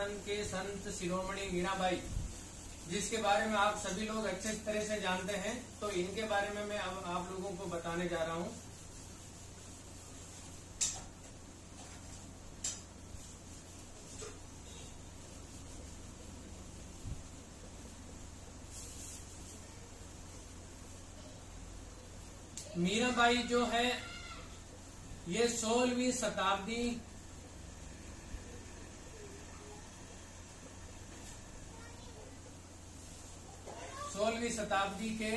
राजस्थान के संत शिरोमणि मीराबाई, जिसके बारे में आप सभी लोग अच्छे तरह से जानते हैं, तो इनके बारे में मैं अब आप लोगों को बताने जा रहा हूं। मीराबाई जो है ये 16वीं शताब्दी के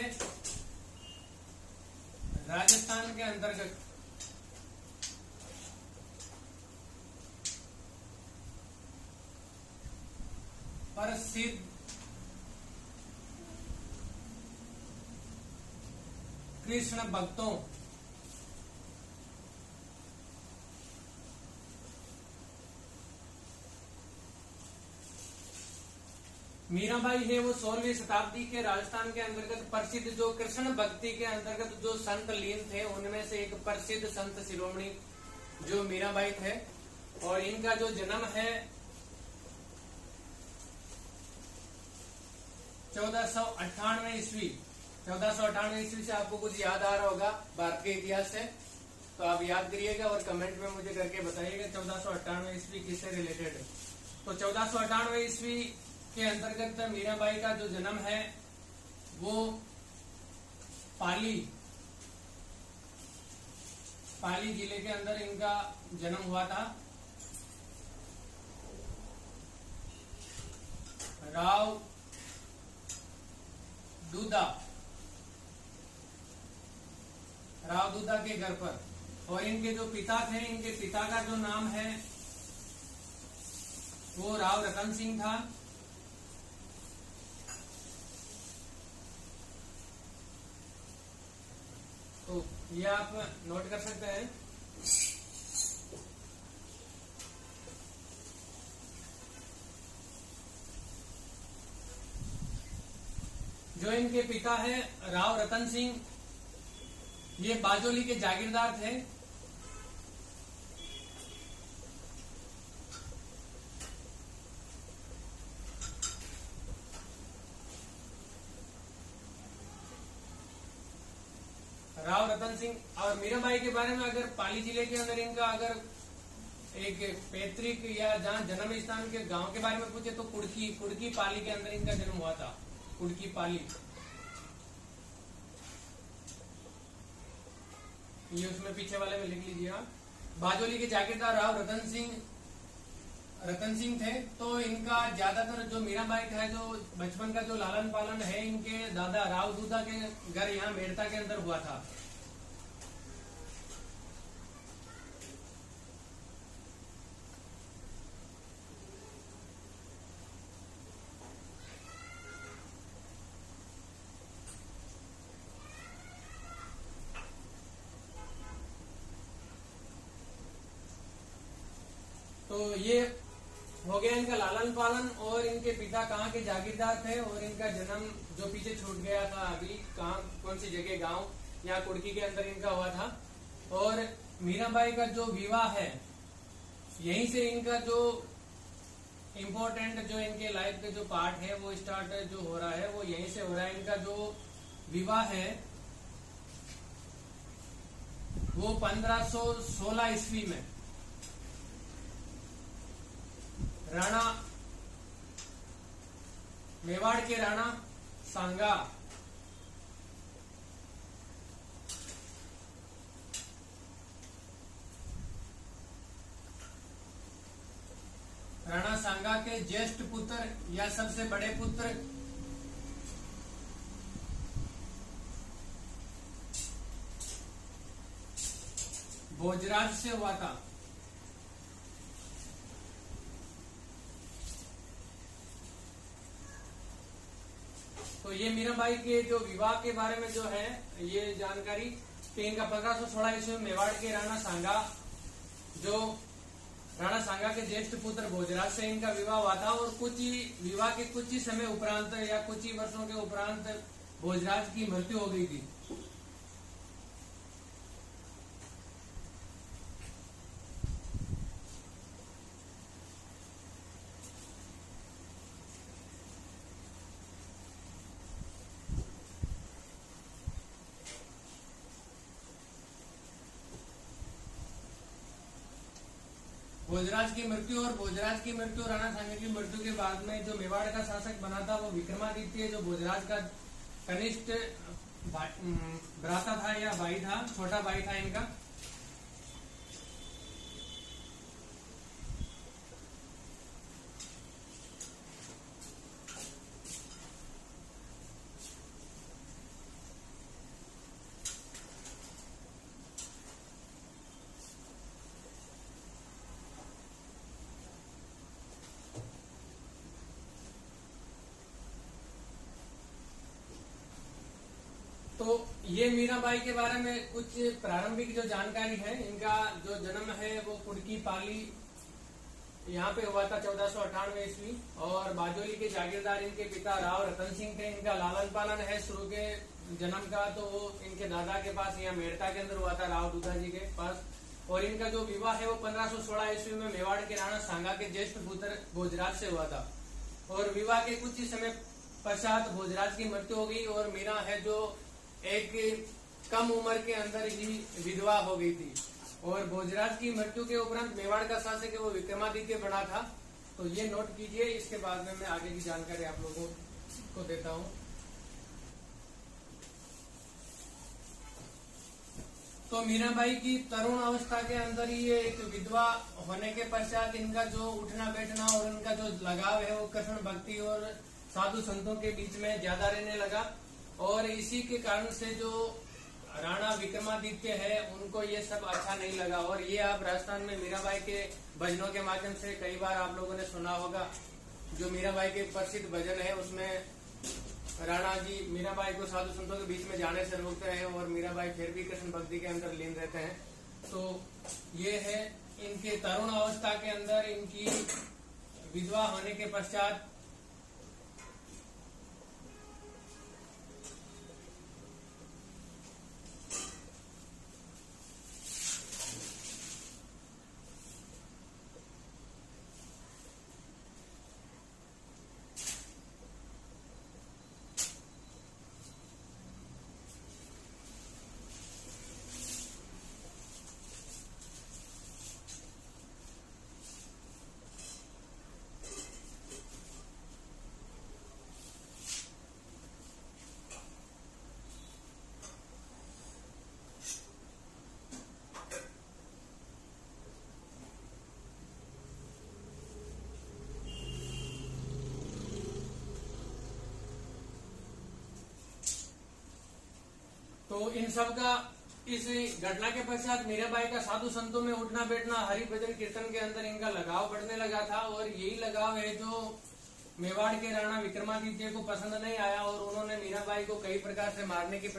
राजस्थान के अंतर्गत प्रसिद्ध कृष्ण भक्तों मीराबाई है वो 16वीं शताब्दी के राजस्थान के अंतर्गत प्रसिद्ध जो कृष्ण भक्ति के अंतर्गत जो संत लीन थे, उनमें से एक प्रसिद्ध संत शिरोमणि जो मीराबाई थे। और इनका जो जन्म है 1498 ईस्वी। 1498 ईस्वी से आपको कुछ याद आ रहा होगा भारत के इतिहास से, तो आप याद करिएगा और कमेंट में मुझे करके बताइएगा 1498 ईस्वी किससे रिलेटेड है। तो 1498 ईस्वी के अंतर्गत मीराबाई का जो जन्म है वो पाली जिले के अंदर इनका जन्म हुआ था। राव दूधा के घर पर। और इनके जो पिता थे, इनके पिता का जो नाम है वो राव रतन सिंह था। तो ये आप नोट कर सकते हैं। जो इनके पिता है राव रतन सिंह, ये बाजोली के जागीरदार थे। राव रतन सिंह। और मीराबाई के बारे में अगर पाली जिले के अंदर इनका अगर एक पैतृक या जहाँ जन्म स्थान के गांव के बारे में पूछे तो कुड़की पाली के अंदर इनका जन्म हुआ था। कुड़की पाली, ये उसमें पीछे वाले में लिख लीजिएगा। बाजोली के जागीरदार राव रतन सिंह थे। तो इनका ज्यादातर जो मीराबाई का है जो बचपन का जो लालन पालन है, इनके दादा राव दूधा के घर यहाँ मेड़ता के अंदर हुआ था। तो ये हो गया इनका लालन पालन। और इनके पिता कहाँ के जागीरदार थे और इनका जन्म जो पीछे छूट गया था अभी, कहाँ कौन सी जगह, गांव या कुड़की के अंदर इनका हुआ था। और मीराबाई का जो विवाह है, यहीं से इनका जो इम्पोर्टेंट जो इनके लाइफ के जो पार्ट है वो स्टार्ट जो हो रहा है वो यहीं से हो रहा है। इनका जो विवाह है वो 1516 ईस्वी में राणा मेवाड़ के राणा सांगा के ज्येष्ठ पुत्र या सबसे बड़े पुत्र भोजराज से हुआ था। तो ये मीराबाई के जो विवाह के बारे में जो है ये जानकारी कि इनका 1516 ईस्वी में मेवाड़ के राणा सांगा के ज्येष्ठ पुत्र भोजराज से इनका विवाह हुआ था। और विवाह के कुछ ही समय उपरांत या कुछ ही वर्षों के उपरांत भोजराज की मृत्यु हो गई थी। भोजराज की मृत्यु, और भोजराज की मृत्यु राणा सांगा की मृत्यु के बाद में जो मेवाड़ का शासक बना था वो विक्रमादित्य, जो भोजराज का कनिष्ठ भ्राता था या भाई था, छोटा भाई था इनका। तो ये मीराबाई के बारे में कुछ प्रारंभिक जो जानकारी है, इनका जो जन्म है वो कुड़की पाली यहाँ पे हुआ था 1498 ईस्वी, और बाजोली के जागीरदार इनके पिता राव रतन सिंह थे। इनका लालन पालन है शुरू के जन्म का, तो वो इनके दादा के पास यहाँ मेड़ता के अंदर हुआ था, राव दूधा जी के पास। और इनका जो विवाह है वो 1516 ईस्वी में मेवाड़ के राणा सांगा के ज्येष्ठ पुत्र भोजराज से हुआ था। और विवाह के कुछ ही समय पश्चात भोजराज की मृत्यु हो गई, और मीरा है जो एक कम उम्र के अंदर ही विधवा हो गई थी। और भोजराज की मृत्यु के उपरांत मेवाड़ का शासक है वो विक्रमादित्य बना था। तो ये नोट कीजिए, इसके बाद में मैं आगे की जानकारी आप लोगों को देता हूँ। तो मीराबाई की तरुण अवस्था के अंदर ही ये एक विधवा होने के पश्चात इनका जो उठना बैठना और इनका जो लगाव है वो कृष्ण भक्ति और साधु संतों के बीच में ज्यादा रहने लगा। और इसी के कारण से जो राणा विक्रमादित्य है उनको ये सब अच्छा नहीं लगा। और ये आप राजस्थान में मीराबाई के भजनों के माध्यम से कई बार आप लोगों ने सुना होगा। जो मीराबाई के प्रसिद्ध भजन है उसमें राणा जी मीराबाई को साधु संतों के बीच में जाने से रोकते हैं, और मीराबाई फिर भी कृष्ण भक्ति के अंदर लीन रहते हैं। तो ये है इनके तरुण अवस्था के अंदर इनकी विधवा होने के पश्चात तो इन सब का इस घटना के पश्चात मीराबाई का साधु संतों में उठना बैठना, हरि भजन कीर्तन के अंदर इनका लगाव बढ़ने लगा था। और यही लगाव है जो मेवाड़ के राणा विक्रमादित्य को पसंद नहीं आया, और उन्होंने मीराबाई को कई प्रकार से मारने की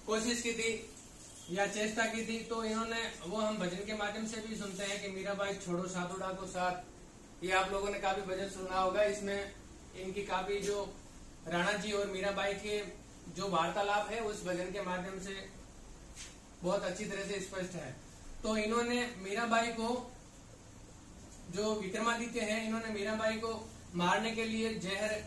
कोशिश की थी या चेष्टा की थी। तो इन्होंने, वो हम भजन के माध्यम से भी सुनते हैं कि मीराबाई छोड़ो साधु डाको साथ, ये आप लोगों ने काफी भजन सुना होगा। इसमें इनकी काफी जो राणा जी और मीराबाई के जो वार्तालाप है उस भजन के माध्यम से बहुत अच्छी तरह से स्पष्ट है। तो इन्होंने मीराबाई को, जो विक्रमादित्य है, इन्होंने मीराबाई को मारने के लिए जहर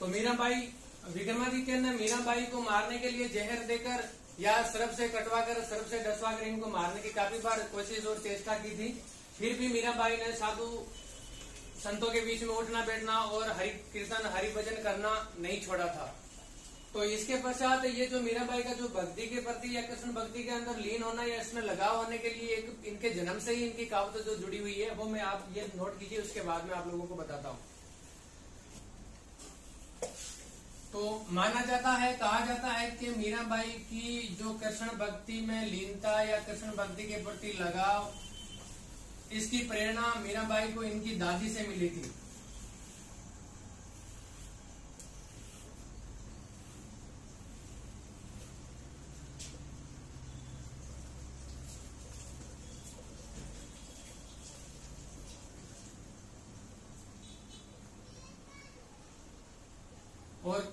तो मीराबाई, विक्रमादित्य ने मीराबाई को मारने के लिए जहर देकर या सर्प से कटवाकर, सर्प से डसवाकर इनको मारने की काफी बार कोशिश और चेष्टा की थी। फिर भी मीराबाई ने साधु संतों के बीच में उठना बैठना और हरि कीर्तन, हरि भजन करना नहीं छोड़ा था। तो इसके पश्चात ये जो मीराबाई का जो भक्ति के प्रति या कृष्ण भक्ति के अंदर लीन होना या इसमें लगाव होने के लिए एक इनके जन्म से ही इनकी कहावत जो जुड़ी हुई है वो मैं आप ये नोट कीजिए, उसके बाद में आप लोगों को बताता हूँ। तो माना जाता है, कहा जाता है कि मीराबाई की जो कृष्ण भक्ति में लीनता या कृष्ण भक्ति के प्रति लगाव, इसकी प्रेरणा मीराबाई को इनकी दादी से मिली थी।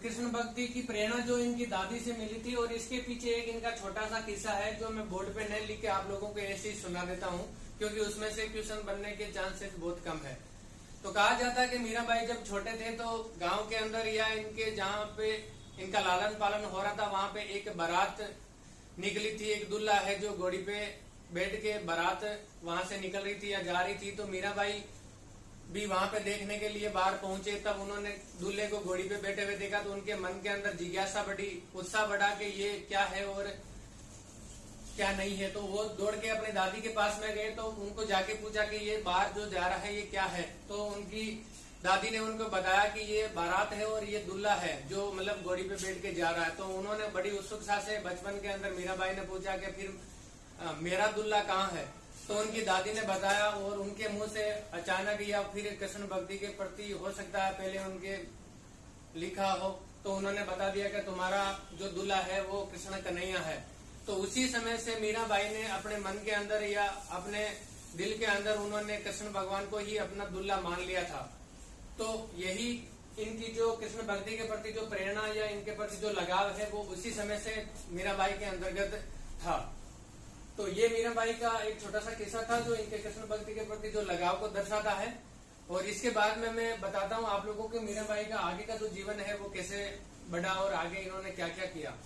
कृष्ण भक्ति की प्रेरणा जो इनकी दादी से मिली थी, और इसके पीछे एक इनका छोटा सा किस्सा है जो मैं बोर्ड पे नहीं लिख के आप लोगों को ऐसे ही सुना देता हूँ, क्योंकि उसमें से क्वेश्चन बनने के चांसेस बहुत कम है। तो कहा जाता है कि मीराबाई जब छोटे थे तो गांव के अंदर या इनके जहाँ पे इनका लालन पालन हो रहा था वहां पे एक बारात निकली थी। एक दूल्हा है जो घोड़ी पे बैठ के बारात वहां से निकल रही थी या जा रही थी, तो मीराबाई भी वहां पे देखने के लिए बाहर पहुंचे। तब उन्होंने दूल्हे को घोड़ी पे बैठे हुए देखा तो उनके मन के अंदर जिज्ञासा बढ़ी, उत्साह बढ़ा कि ये क्या है और क्या नहीं है। तो वो दौड़ के अपनी दादी के पास में गए तो उनको जाके पूछा कि ये बाहर जो जा रहा है ये क्या है। तो उनकी दादी ने उनको बताया कि ये बारात है और ये दूल्हा है जो मतलब घोड़ी पे बैठ के जा रहा है। तो उन्होंने बड़ी उत्सुकता से बचपन के अंदर मीराबाई ने पूछा कि फिर मेरा दूल्हा कहाँ है। तो उनकी दादी ने बताया और उनके मुंह से अचानक या फिर कृष्ण भक्ति के प्रति हो सकता है पहले उनके लिखा हो, तो उन्होंने बता दिया कि तुम्हारा जो दूल्हा है वो कृष्ण कन्हैया है। तो उसी समय से मीराबाई ने अपने मन के अंदर या अपने दिल के अंदर उन्होंने कृष्ण भगवान को ही अपना दूल्हा मान लिया था। तो यही इनकी जो कृष्ण भक्ति के प्रति जो प्रेरणा या इनके प्रति जो लगाव है वो उसी समय से मीराबाई के अंतर्गत था। तो ये मीराबाई का एक छोटा सा किस्सा था जो इनके कृष्ण भक्ति के प्रति जो लगाव को दर्शाता है। और इसके बाद में मैं बताता हूँ आप लोगों को मीराबाई का आगे का जो जीवन है वो कैसे बढ़ा और आगे इन्होंने क्या क्या किया।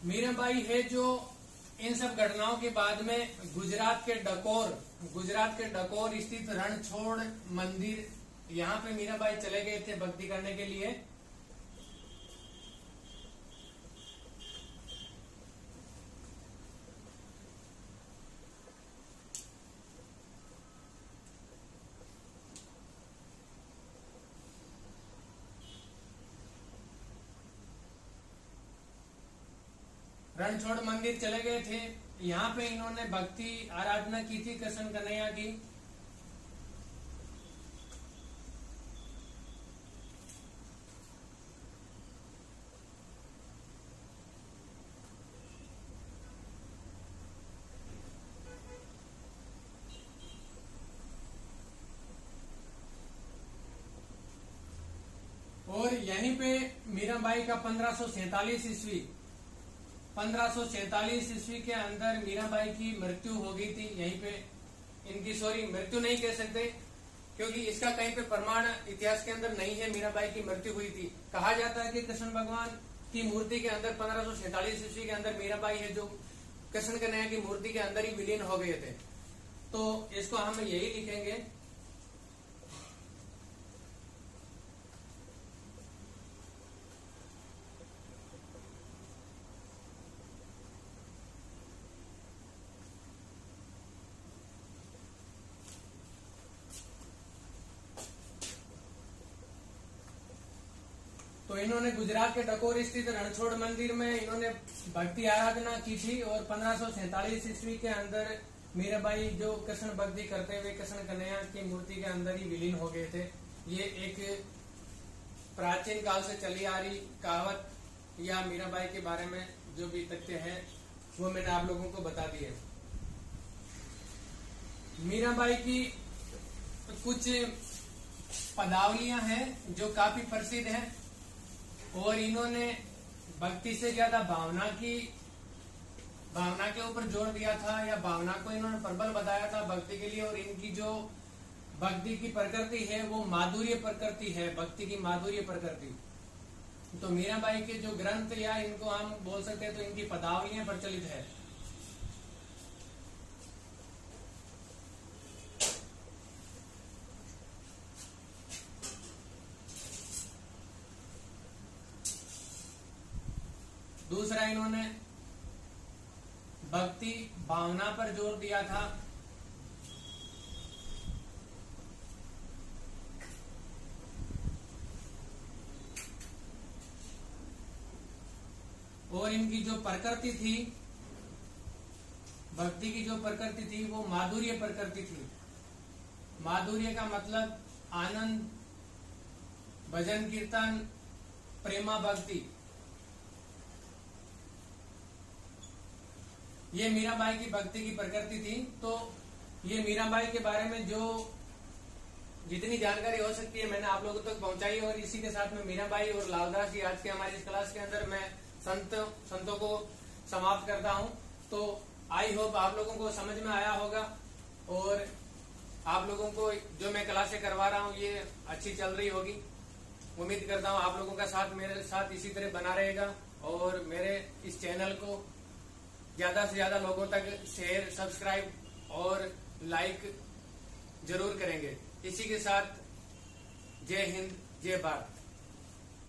मीराबाई है जो इन सब घटनाओं के बाद में गुजरात के डकोर स्थित रणछोड़ मंदिर, यहाँ पे मीराबाई चले गए थे भक्ति करने के लिए। रणछोड़ मंदिर चले गए थे, यहाँ पे इन्होंने भक्ति आराधना की थी कृष्ण कन्हैया की। और यहीं पे मीराबाई का 1547 ईस्वी के अंदर मीराबाई की मृत्यु हो गई थी। यहीं पे इनकी मृत्यु नहीं कह सकते क्योंकि इसका कहीं पे प्रमाण इतिहास के अंदर नहीं है मीराबाई की मृत्यु हुई थी। कहा जाता है कि कृष्ण भगवान की मूर्ति के अंदर 1547 ईस्वी के अंदर मीराबाई है जो कृष्ण कन्हैया की मूर्ति के अंदर ही विलीन हो गए थे। तो इसको हम यही लिखेंगे। तो इन्होंने गुजरात के डकोर स्थित रणछोड़ मंदिर में इन्होंने भक्ति आराधना की थी और 1547 ईस्वी के अंदर मीराबाई जो कृष्ण भक्ति करते हुए कृष्ण कन्हैया की मूर्ति के अंदर ही विलीन हो गए थे। ये एक प्राचीन काल से चली आ रही कहावत या मीराबाई के बारे में जो भी तथ्य है वो मैंने आप लोगों को बता दिए। मीराबाई की कुछ पदावलियां हैं जो काफी प्रसिद्ध हैं और इन्होंने भक्ति से ज्यादा भावना के ऊपर जोर दिया था या भावना को इन्होंने प्रबल बताया था भक्ति के लिए। और इनकी जो भक्ति की प्रकृति है वो माधुर्य प्रकृति है, भक्ति की माधुर्य प्रकृति। तो मीराबाई के जो ग्रंथ या इनको हम बोल सकते हैं तो इनकी पदावलियां प्रचलित है। दूसरा इन्होंने भक्ति भावना पर जोर दिया था। और इनकी जो प्रकृति थी, भक्ति की जो प्रकृति थी वो माधुर्य प्रकृति थी। माधुर्य का मतलब आनंद, भजन कीर्तन, प्रेमा भक्ति, ये मीराबाई की भक्ति की प्रकृति थी। तो ये मीराबाई के बारे में जो जितनी जानकारी हो सकती है मैंने आप लोगों तक पहुंचाई। और इसी के साथ में मीरा भाई और लालदास जी आज के हमारी इस क्लास के अंदर मैं संतों को समाप्त करता हूं। तो आई होप आप लोगों को समझ में आया होगा और आप लोगों को जो मैं क्लासें करवा रहा हूं ये अच्छी चल रही होगी। उम्मीद करता हूं आप लोगों का साथ मेरे साथ इसी तरह बना रहेगा और मेरे इस चैनल को ज्यादा से ज्यादा लोगों तक शेयर, सब्सक्राइब और लाइक जरूर करेंगे। इसी के साथ जय हिंद, जय भारत।